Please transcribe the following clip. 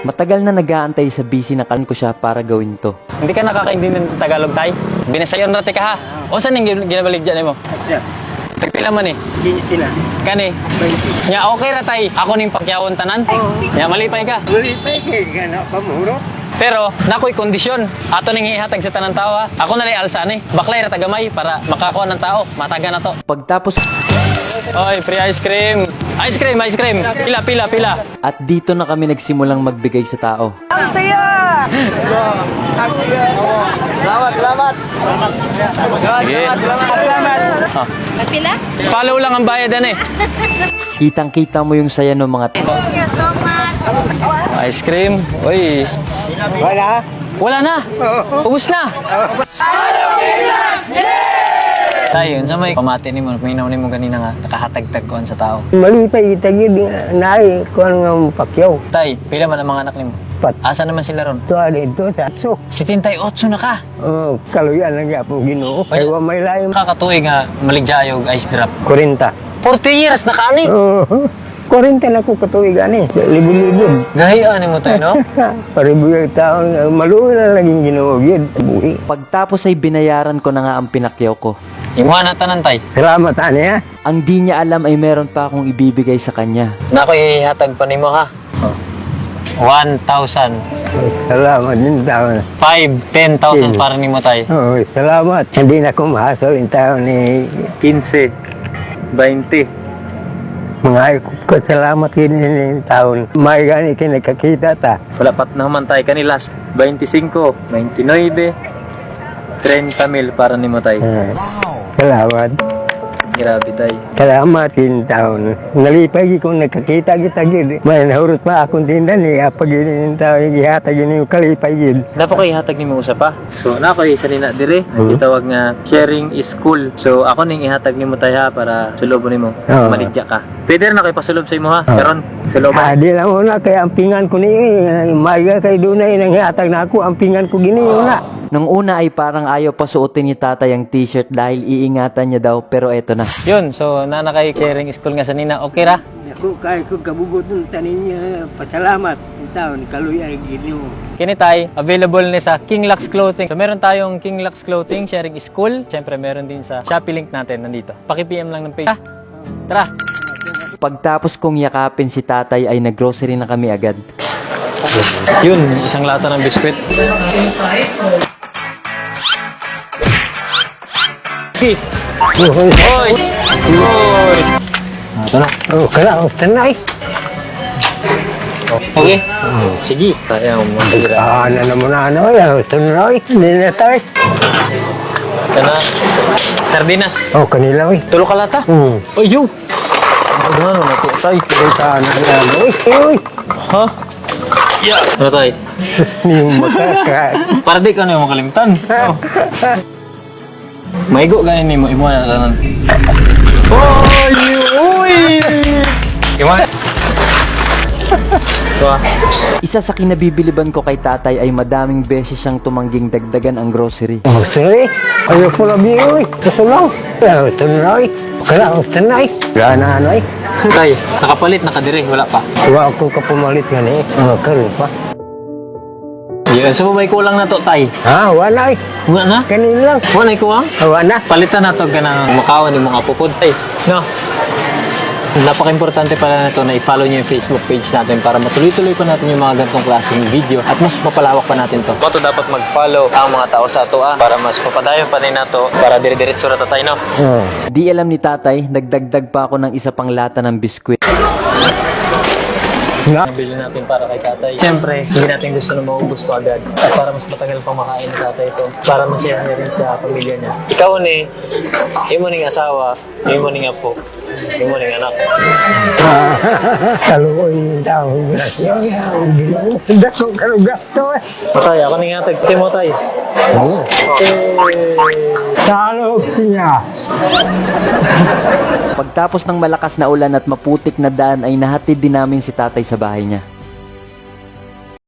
Matagal na nag-aantay sa busy na ko siya para gawin to. Hindi ka nakakaintindi ng Tagalog, tay? Binasayon na ka ha? O saan yung ginabaligyan mo? Tagpila man eh. Sila. Kani? Nya okay ra tay. Ako ning pakyawon tanan. Nya malipay ka. Malipay kay gana pamuro. Pero nakoy kondisyon. Ato ning ihatag sa tanan tao ha. Ako na lay alsani. Baklay ra tagamay para makakuha ng tao. Mataga na to. Pagtapos, Oy, free ice cream. Ice cream, ice cream. Pila. at dito na kami nagsimulang magbigay sa tao. Ang saya! Salamat. Sige. Oh. Nagpila? Follow lang ang bayadan eh. Kitang-kita mo yung saya ng mga Thank you so much. Ice cream. Uy. Wala. Wala na. Ubus na. Tayo, sa may pamati ni mo, minaw ni mo ganina nga, nakahatag-tag koan sa tao. Malipay itagid nai kuan nga pakyaw. Tay, pila man ang mga anak ni mo? Pat. Asa naman sila ron? To dito sa so. 78 na ka. Oh, kaluyan lang gyapon Ginoo. Ay wa may lain. Kakatuig nga maligayog ice drop. 40. 40 years na ka ani. Oh. 40 na ko katuig ani. Libon-libon. Gahiyaan ni mo tayo, no? Paribuyo taon maluoy na laging Ginoo gyud buhi. Pagtapos ay binayaran ko na nga ang pinakyaw ko. Imuha na tanan tay. Salamat ani ha. Ang di niya alam ay meron pa akong ibibigay sa kanya. Nako ihatag pa nimo ha. 1,000. Salamat din taon. 5, 10,000 para nimo tay. Oh, salamat. Hindi na ko mahasol yung taon ni 15, 20. mga ko salamat kini ni taon. May gani kinakakita ta. Wala pat na man tay kani last 25, 29, 30 mil para nimo tay. Salamat. Grabe tay. Salamat in taon. Nalipay ko nakakita kita gid. May nahurot pa akong tindan ni apag in taon gihatag ini yung kalipay gid. Dapat kayo ihatag nimo usa pa. So na ko isa nina dire. Gitawag nga sharing is cool. So ako ning ihatag nimo tay ha para sulobo nimo. Maligya ka. Pwede na kay pasulob sa imo ha. Karon suloban. Di lang una kay ampingan ko ni may kay dunay nang ihatag na ako ampingan ko gini una. Nung una ay parang ayaw pa suotin ni tatay ang t-shirt dahil iingatan niya daw, pero eto na. Yun, so nana kay sharing is cool nga sa nina. Okay ra? Ako kay ko kabugot ng tanin niya. Pasalamat in taon kaluyan Ginoo. Kini tay, available ni sa King Lux Clothing. So meron tayong King Lux Clothing, sharing is cool. Siyempre meron din sa Shopee link natin nandito. Paki-PM lang ng page. Tara! Pagtapos kong yakapin si tatay ay naggrocery na kami agad. Yun, isang lata ng biskwit. Hoy! Hoy! Ito na. Oh, kala tanay. Okay? Sige. Tayo mo. Sige ra. Ano naman ano ya, tunoy. Hindi na tayo. Ito na. Sardinas. Oh, kanila oy. Tulo ka lata? Oy, yo! Ano na ito? Tay. Kita na yan. Uy. Ha? Yeah. Ano tay? Yung makaka. Para di ka na yung makalimtan. Oh. Maigo ganin ni mo. Imo na tanan. Oy! Uy! Imo na. Tuwa. Isa sa kinabibiliban ko kay tatay ay madaming beses siyang tumangging dagdagan ang grocery. Oh, sorry. Ayaw ko na biyoy. Kasulong. Oh, tunoy. Kala tanay. Gana ano ay. Tay, nakapalit, nakadire, wala pa. Wa ako kapumalit yan eh. Oh, karo pa. Yan, so may kulang na to, tay. Ah, wala ay. Wala na? Kanila lang. Wala na kulang? Wala. Palitan na to ka ng makawan ng mga pupod, tay. No? Napaka-importante pala na to na i-follow nyo yung Facebook page natin para matuloy-tuloy pa natin yung mga ganitong klaseng video at mas mapalawak pa natin to. Pato dapat mag-follow ang mga tao sa ato para mas papadayon pa din na to para dire-diretso na tatay, no? Di alam ni tatay, nagdagdag pa ako ng isa pang lata ng biskwit. Nabili natin para kay tatay. Siyempre, hindi natin gusto na maubos to agad. At para mas matagal pang makain ni tatay ito. Para masaya niya rin sa pamilya niya. Ikaw ni, imo ning asawa, imo ning apo, imo ning anak. Kaluoy yung tao. Grasyon yan. Ginoo. Dako karo gasto eh. Matay, ako ning atag. Kasi mo tay. Talo niya. Pagtapos ng malakas na ulan at maputik na daan ay nahatid din namin si tatay sa bahay niya.